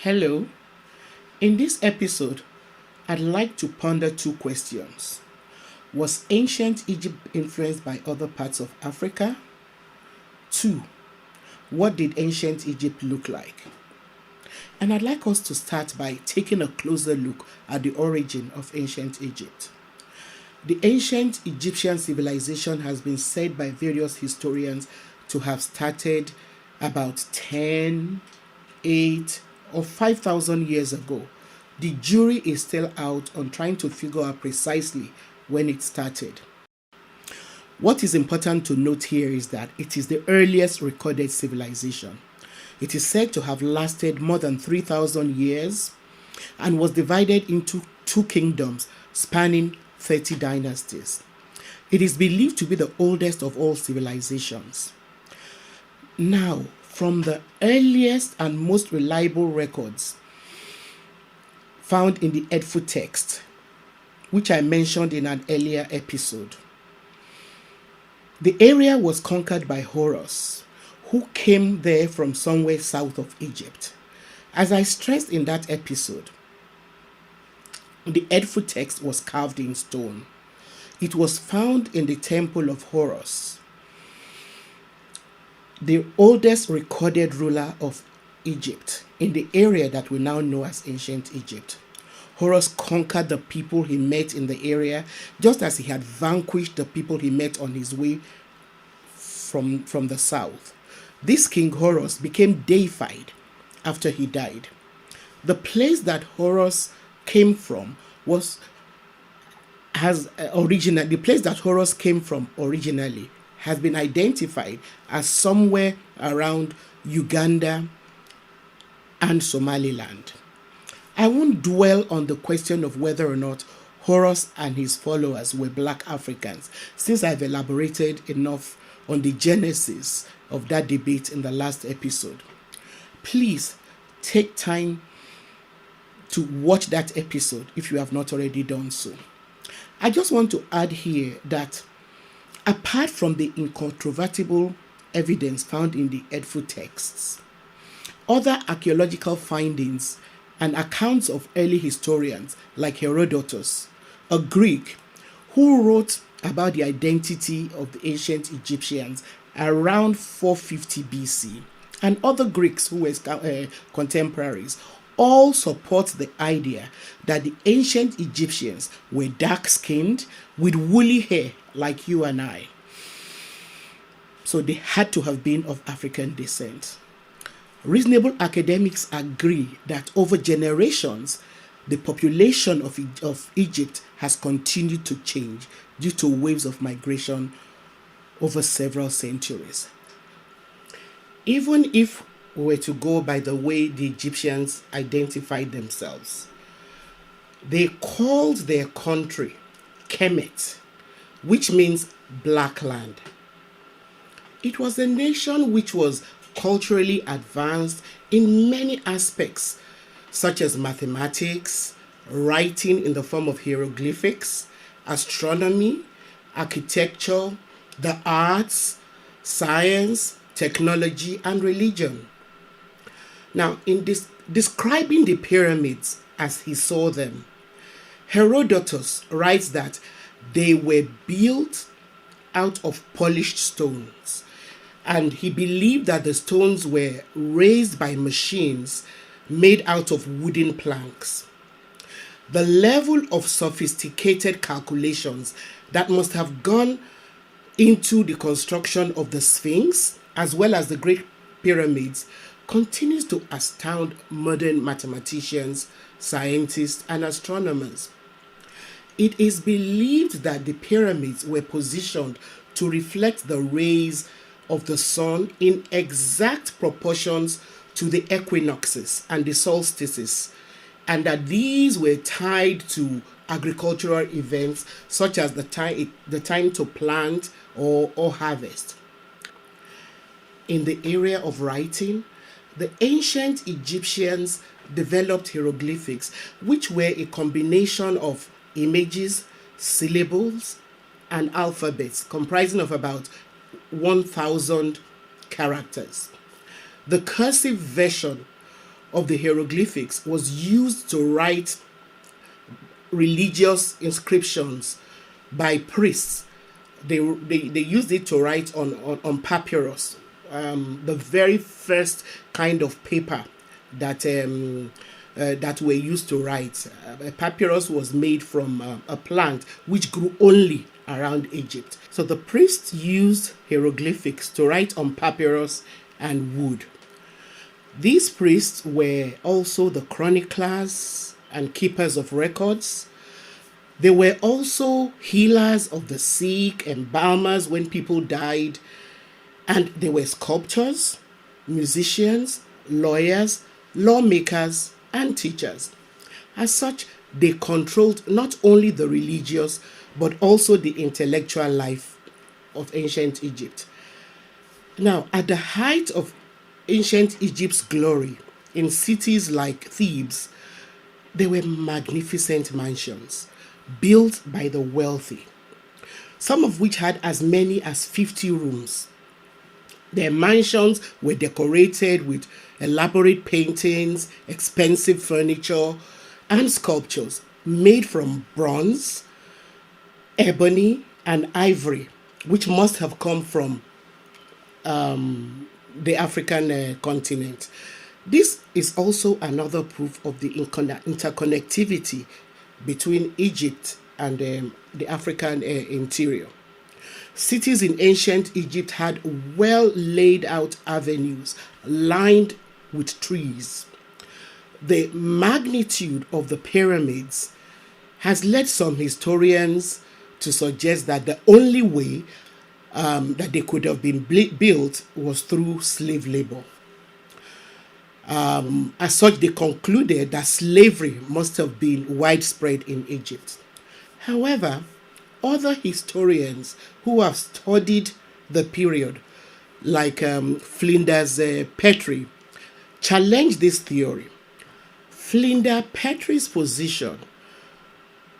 Hello. In this episode, I'd like to ponder two questions. Was ancient Egypt influenced by other parts of Africa? Two, what did ancient Egypt look like? And I'd like us to start by taking a closer look at the origin of ancient Egypt. The ancient Egyptian civilization has been said by various historians to have started about 10, 8, or 5,000 years ago. The jury is still out on trying to figure out precisely when it started. What is important to note here is that it is the earliest recorded civilization. It is said to have lasted more than 3,000 years and was divided into two kingdoms spanning 30 dynasties. It is believed to be the oldest of all civilizations. Now, from the earliest and most reliable records found in the Edfu text, which I mentioned in an earlier episode, the area was conquered by Horus, who came there from somewhere south of Egypt. As I stressed in that episode, the Edfu text was carved in stone. It was found in the temple of Horus, the oldest recorded ruler of Egypt, in the area that we now know as ancient Egypt. Horus conquered the people he met in the area, just as he had vanquished the people he met on his way from the south. This king Horus became deified after he died. The place that Horus came from originally has been identified as somewhere around Uganda and Somaliland. I won't dwell on the question of whether or not Horus and his followers were black Africans, since I've elaborated enough on the genesis of that debate in the last episode. Please take time to watch that episode if you have not already done so. I just want to add here that apart from the incontrovertible evidence found in the Edfu texts, other archaeological findings and accounts of early historians like Herodotus, a Greek who wrote about the identity of the ancient Egyptians around 450 BC, and other Greeks who were contemporaries, all support the idea that the ancient Egyptians were dark-skinned with woolly hair like you and I. So they had to have been of African descent. Reasonable academics agree that over generations, the population of Egypt has continued to change due to waves of migration over several centuries. Even if we were to go by the way the Egyptians identified themselves, they called their country Kemet, which means black land. It was a nation which was culturally advanced in many aspects, such as mathematics, writing in the form of hieroglyphics, astronomy, architecture, the arts, science, technology, and religion. Now, in describing the pyramids as he saw them, Herodotus writes that they were built out of polished stones, and he believed that the stones were raised by machines made out of wooden planks. The level of sophisticated calculations that must have gone into the construction of the Sphinx, as well as the Great Pyramids, continues to astound modern mathematicians, scientists, and astronomers. It is believed that the pyramids were positioned to reflect the rays of the sun in exact proportions to the equinoxes and the solstices, and that these were tied to agricultural events such as the time to plant or harvest. In the area of writing, the ancient Egyptians developed hieroglyphics, which were a combination of images, syllables, and alphabets comprising of about 1,000 characters. The cursive version of the hieroglyphics was used to write religious inscriptions by priests. They used it to write on papyrus, the very first kind of paper that that were used to write. Papyrus was made from a plant which grew only around Egypt. So the priests used hieroglyphics to write on papyrus and wood. These priests were also the chroniclers and keepers of records. They were also healers of the sick, embalmers when people died, and they were sculptors, musicians, lawyers, lawmakers, and teachers. As such, they controlled not only the religious but also the intellectual life of ancient Egypt. Now, at the height of ancient Egypt's glory, in cities like Thebes, there were magnificent mansions built by the wealthy, some of which had as many as 50 rooms. Their mansions were decorated with elaborate paintings, expensive furniture, and sculptures made from bronze, ebony, and ivory, which must have come from the African continent. This is also another proof of the interconnectivity between Egypt and the African interior. Cities in ancient Egypt had well laid out avenues lined with trees. The magnitude of the pyramids has led some historians to suggest that the only way that they could have been built was through slave labor. As such, they concluded that slavery must have been widespread in Egypt. However, other historians who have studied the period, like Flinders Petrie, challenge this theory. Flinders Petrie's position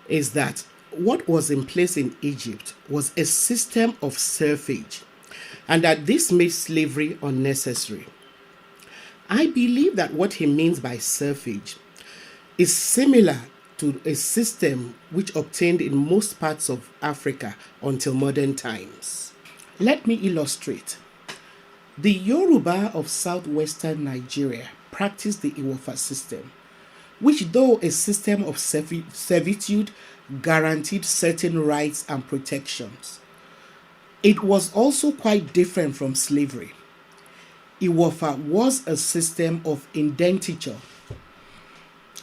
is that what was in place in Egypt was a system of serfage, and that this made slavery unnecessary. I believe that what he means by serfage is similar to a system which obtained in most parts of Africa until modern times. Let me illustrate. The Yoruba of southwestern Nigeria practiced the Iwofa system, which, though a system of servitude, guaranteed certain rights and protections. It was also quite different from slavery. Iwofa was a system of indenture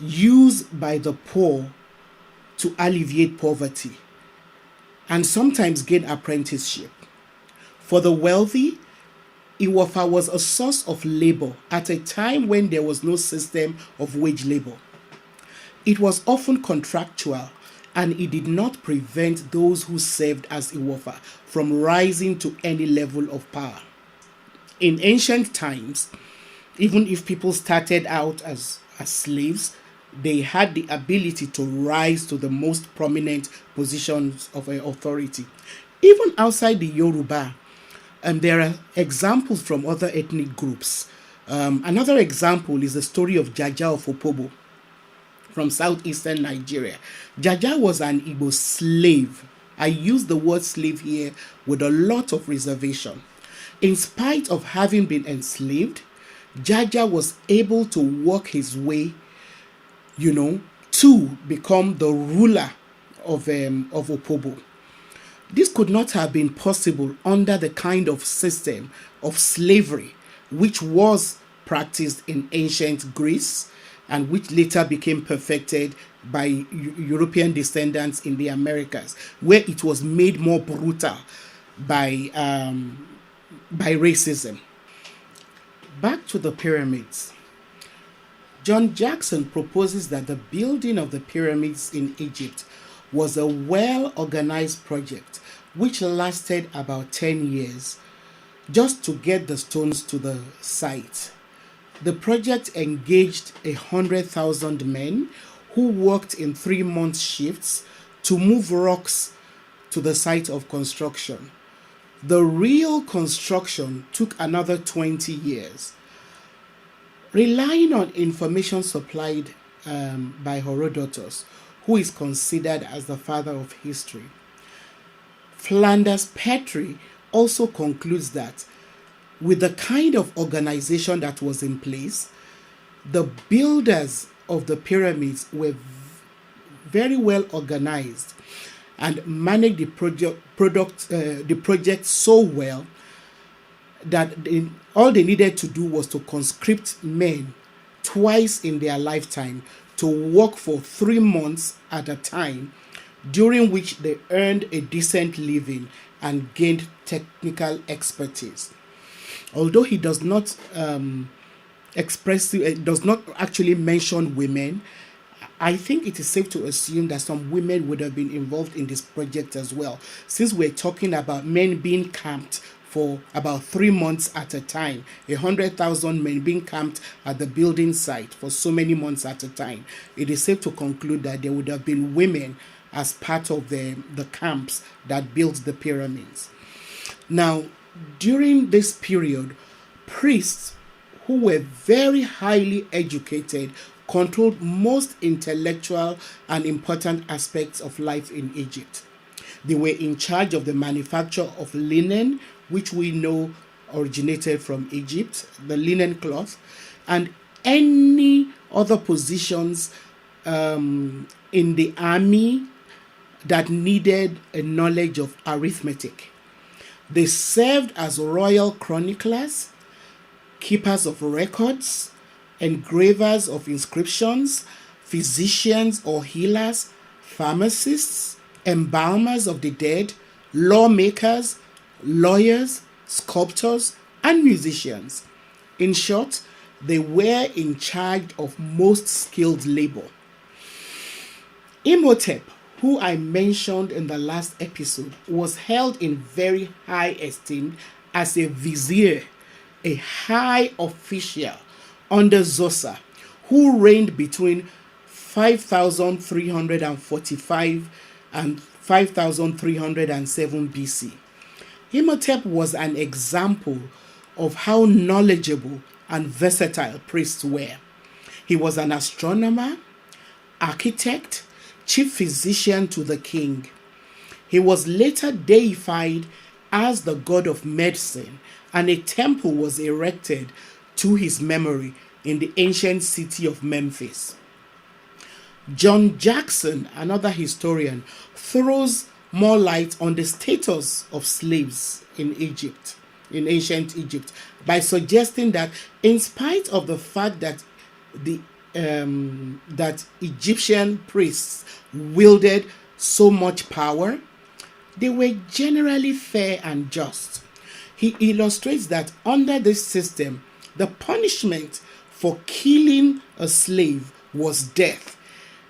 used by the poor to alleviate poverty and sometimes gain apprenticeship. For the wealthy, Iwofa was a source of labor at a time when there was no system of wage labor. It was often contractual, and it did not prevent those who served as Iwofa from rising to any level of power. In ancient times, even if people started out as slaves, they had the ability to rise to the most prominent positions of authority. Even outside the Yoruba, there are examples from other ethnic groups. Another example is the story of Jaja of Opobo from southeastern Nigeria. Jaja was an Igbo slave. I use the word slave here with a lot of reservation. In spite of having been enslaved, Jaja was able to work his way, to become the ruler of Opobo. This could not have been possible under the kind of system of slavery which was practiced in ancient Greece and which later became perfected by European descendants in the Americas, where it was made more brutal by racism. Back to the pyramids. John Jackson proposes that the building of the pyramids in Egypt was a well-organized project which lasted about 10 years just to get the stones to the site. The project engaged 100,000 men who worked in 3-month shifts to move rocks to the site of construction. The real construction took another 20 years. Relying on information supplied by Herodotus, who is considered as the father of history, Flinders Petrie also concludes that with the kind of organization that was in place, the builders of the pyramids were very well organized and managed the project so well that all they needed to do was to conscript men twice in their lifetime to work for 3 months at a time, during which they earned a decent living and gained technical expertise. Although he does not does not actually mention women, I think it is safe to assume that some women would have been involved in this project as well, since we're talking about men being camped for about 3 months at a time, 100,000 men being camped at the building site for so many months at a time. It is safe to conclude that there would have been women as part of the camps that built the pyramids. Now, during this period, priests who were very highly educated controlled most intellectual and important aspects of life in Egypt. They were in charge of the manufacture of linen, which we know originated from Egypt, the linen cloth, and any other positions in the army that needed a knowledge of arithmetic. They served as royal chroniclers, keepers of records, engravers of inscriptions, physicians or healers, pharmacists, embalmers of the dead, lawmakers, lawyers, sculptors, and musicians. In short, they were in charge of most skilled labor. Imhotep, who I mentioned in the last episode, was held in very high esteem as a vizier, a high official under Zosa, who reigned between 5345 and 5307 BC. Imhotep was an example of how knowledgeable and versatile priests were. He was an astronomer, architect, chief physician to the king. He was later deified as the god of medicine, and a temple was erected to his memory in the ancient city of Memphis. John Jackson, another historian, throws more light on the status of slaves in Egypt, in ancient Egypt, by suggesting that in spite of the fact that that Egyptian priests wielded so much power, they were generally fair and just. He illustrates that under this system, the punishment for killing a slave was death,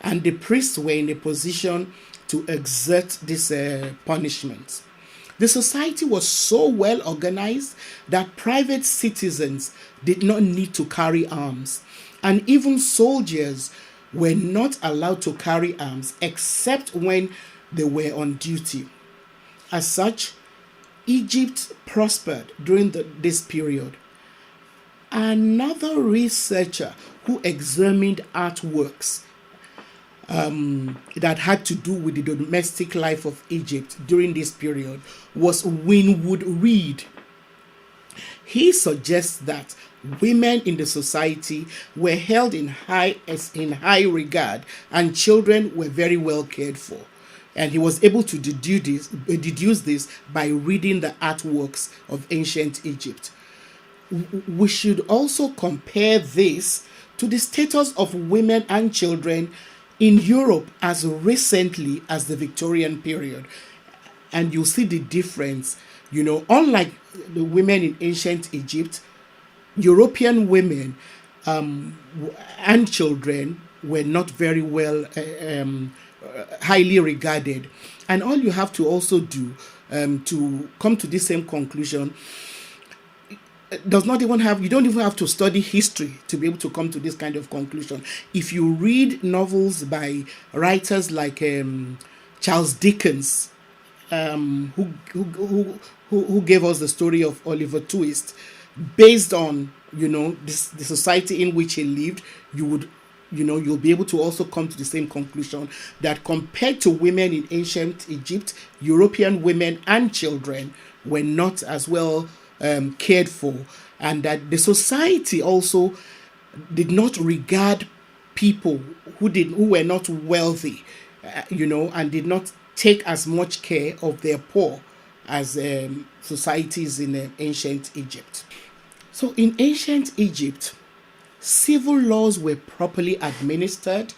and the priests were in a position to exert this punishment. The society was so well organized that private citizens did not need to carry arms, and even soldiers were not allowed to carry arms except when they were on duty. As such, Egypt prospered during this period. Another researcher who examined artworks that had to do with the domestic life of Egypt during this period was Winwood Reade. He suggests that women in the society were held in high regard and children were very well cared for. And he was able to deduce this by reading the artworks of ancient Egypt. We should also compare this to the status of women and children in Europe as recently as the Victorian period. And you'll see the difference. Unlike the women in ancient Egypt, European women and children were not very well highly regarded. And all you have to also do to come to this same conclusion you don't even have to study history to be able to come to this kind of conclusion. If you read novels by writers like Charles Dickens, who gave us the story of Oliver Twist, based on the society in which he lived, you'll be able to also come to the same conclusion that compared to women in ancient Egypt, European women and children were not as well cared for, and that the society also did not regard people who were not wealthy, and did not take as much care of their poor as societies in ancient Egypt. So in ancient Egypt, civil laws were properly administered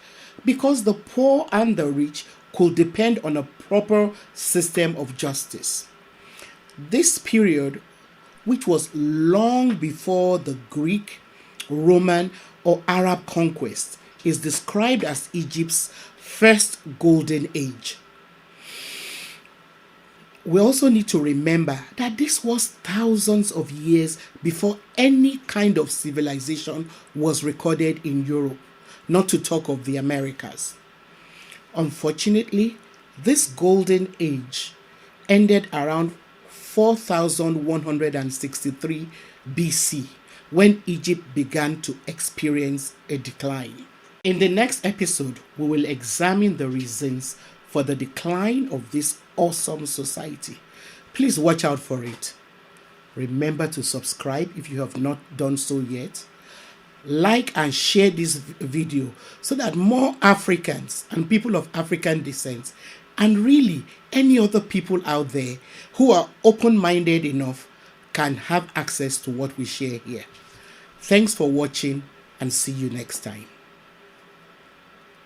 because the poor and the rich could depend on a proper system of justice. This period, which was long before the Greek, Roman, or Arab conquest, is described as Egypt's first golden age. We also need to remember that this was thousands of years before any kind of civilization was recorded in Europe, not to talk of the Americas. Unfortunately, this golden age ended around 4163 BC, when Egypt began to experience a decline. In the next episode, we will examine the reasons for the decline of this awesome society. Please watch out for it. Remember to subscribe if you have not done so yet. Like and share this video so that more Africans and people of African descent, and really any other people out there who are open-minded enough, can have access to what we share here. Thanks for watching, and see you next time.